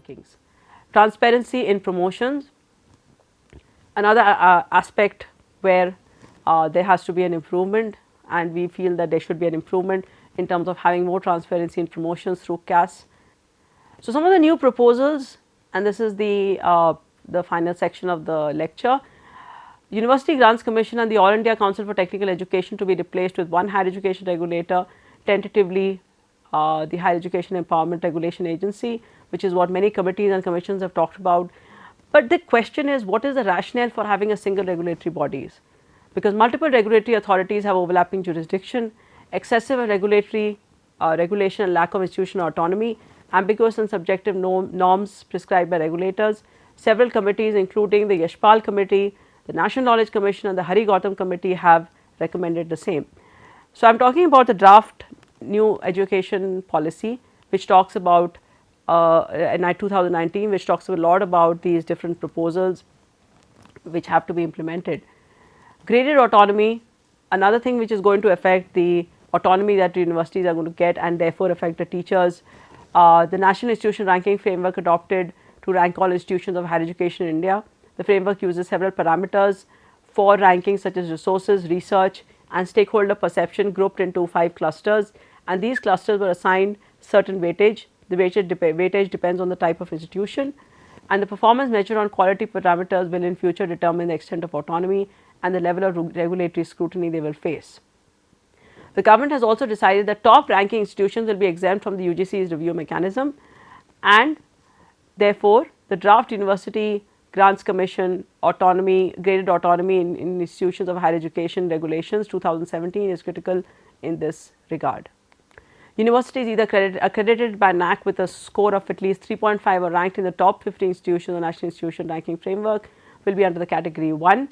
rankings. Transparency in promotions, another aspect where there has to be an improvement, and we feel that there should be an improvement in terms of having more transparency in promotions through CAS. So, some of the new proposals, and this is the final section of the lecture. University Grants Commission and the All India Council for Technical Education to be replaced with one higher education regulator, tentatively the Higher Education Empowerment Regulation Agency, which is what many committees and commissions have talked about. But the question is, what is the rationale for having a single regulatory bodies? Because multiple regulatory authorities have overlapping jurisdiction, excessive regulatory regulation and lack of institutional autonomy, ambiguous and subjective norms prescribed by regulators. Several committees, including the Yashpal Committee, the National Knowledge Commission and the Hari Gautam Committee, have recommended the same. So, I am talking about the draft new education policy, which talks about in 2019, which talks a lot about these different proposals which have to be implemented. Graded autonomy, another thing which is going to affect the autonomy that universities are going to get and therefore affect the teachers. The National Institution Ranking Framework adopted to rank all institutions of higher education in India. The framework uses several parameters for ranking, such as resources, research and stakeholder perception, grouped into 5 clusters, and these clusters were assigned certain weightage. The weightage depends on the type of institution, and the performance measured on quality parameters will in future determine the extent of autonomy and the level of regulatory scrutiny they will face. The government has also decided that top ranking institutions will be exempt from the UGC's review mechanism, and therefore, the draft University Grants Commission autonomy, graded autonomy in institutions of higher education regulations 2017 is critical in this regard. Universities either accredited by NAAC with a score of at least 3.5 or ranked in the top 50 institutions of National Institution Ranking Framework will be under the category 1,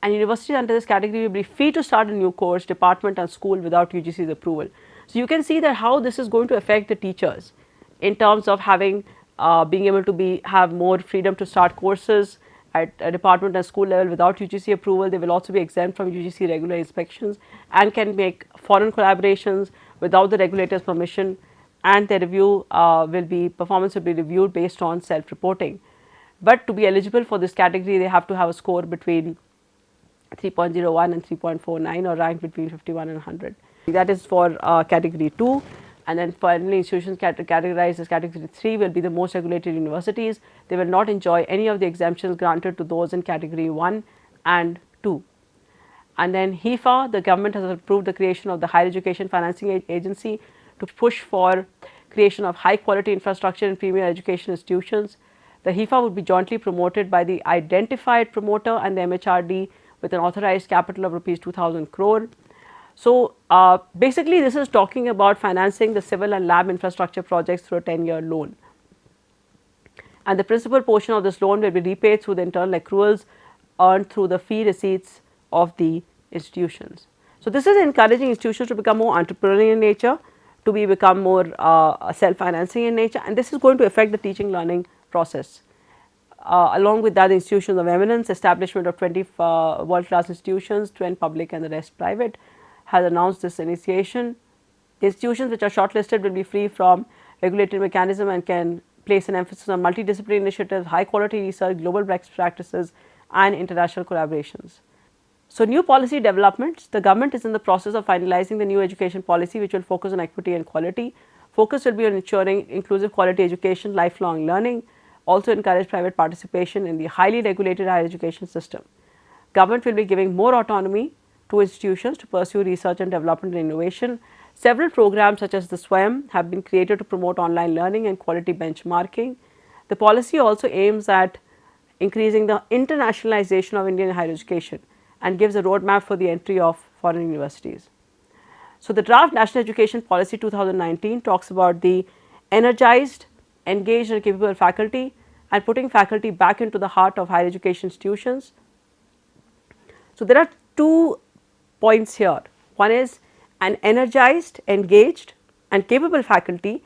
and universities under this category will be free to start a new course, department and school without UGC's approval. So, you can see that how this is going to affect the teachers in terms of having being able to have more freedom to start courses at a department and school level without UGC approval. They will also be exempt from UGC regular inspections and can make foreign collaborations without the regulator's permission, and their review performance will be reviewed based on self-reporting. But to be eligible for this category, they have to have a score between 3.01 and 3.49 or rank between 51 and 100. That is for category 2. And then finally, institutions categorized as category 3 will be the most regulated universities. They will not enjoy any of the exemptions granted to those in category 1 and 2. And then HEFA, the government has approved the creation of the Higher Education Financing Agency to push for creation of high quality infrastructure in premier education institutions. The HEFA would be jointly promoted by the identified promoter and the MHRD with an authorized capital of rupees 2000 crore. So, basically this is talking about financing the civil and lab infrastructure projects through a 10-year loan, and the principal portion of this loan will be repaid through the internal accruals earned through the fee receipts of the institutions. So, this is encouraging institutions to become more entrepreneurial in nature, to become more self-financing in nature, and this is going to affect the teaching learning process. Along with that, the institutions of eminence, establishment of 20 world-class institutions, 10 public and the rest private, has announced this initiation. Institutions which are shortlisted will be free from regulatory mechanism and can place an emphasis on multidisciplinary initiatives, high quality research, global best practices and international collaborations. So, new policy developments, the government is in the process of finalizing the new education policy, which will focus on equity and quality. Focus will be on ensuring inclusive quality education, lifelong learning, also encourage private participation in the highly regulated higher education system. Government will be giving more autonomy to institutions to pursue research and development and innovation. Several programs such as the SWAYAM have been created to promote online learning and quality benchmarking. The policy also aims at increasing the internationalization of Indian higher education and gives a roadmap for the entry of foreign universities. So, the draft National Education Policy 2019 talks about the energized, engaged and capable faculty and putting faculty back into the heart of higher education institutions. So, there are 2 points here. One is an energized, engaged and capable faculty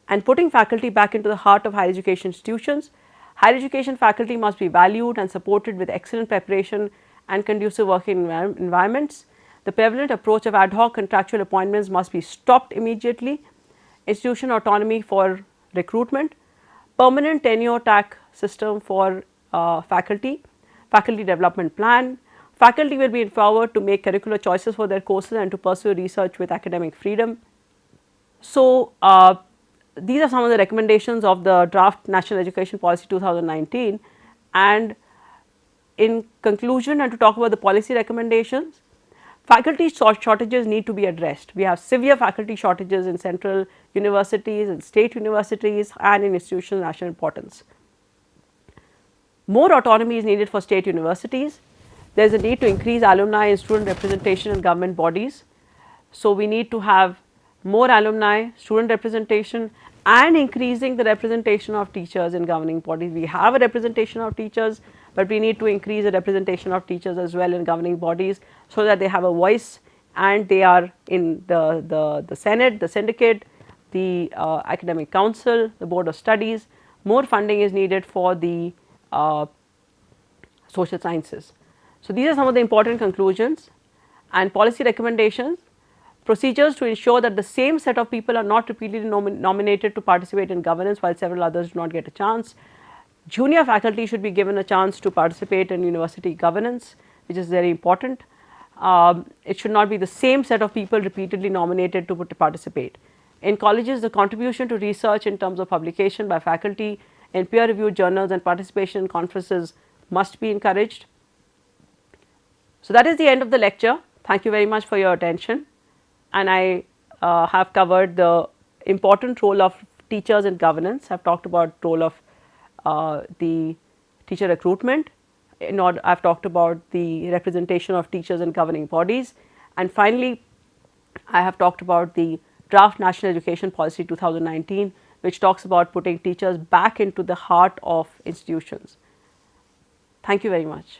and putting faculty back into the heart of higher education institutions. Higher education faculty must be valued and supported with excellent preparation and conducive working environments. The prevalent approach of ad hoc contractual appointments must be stopped immediately. Institution autonomy for recruitment. permanent tenure track system for faculty development plan. Faculty will be empowered to make curricular choices for their courses and to pursue research with academic freedom. So, these are some of the recommendations of the draft National Education Policy 2019, and in conclusion and to talk about the policy recommendations, faculty shortages need to be addressed. We have severe faculty shortages in central universities, in state universities and in institutions of national importance. More autonomy is needed for state universities. There is a need to increase alumni and student representation in government bodies. So, we need to have more alumni, student representation and increasing the representation of teachers in governing bodies. We have a representation of teachers, but we need to increase the representation of teachers as well in governing bodies, so that they have a voice and they are in the Senate, the syndicate, the academic council, the board of studies. More funding is needed for the social sciences. So, these are some of the important conclusions and policy recommendations. Procedures to ensure that the same set of people are not repeatedly nominated to participate in governance while several others do not get a chance. Junior faculty should be given a chance to participate in university governance, which is very important. It should not be the same set of people repeatedly nominated to participate. In colleges, the contribution to research in terms of publication by faculty in peer reviewed journals and participation in conferences must be encouraged. So, that is the end of the lecture. Thank you very much for your attention, and I have covered the important role of teachers in governance. I have talked about role of the teacher recruitment. I have talked about the representation of teachers in governing bodies, and finally, I have talked about the draft National Education Policy 2019, which talks about putting teachers back into the heart of institutions. Thank you very much.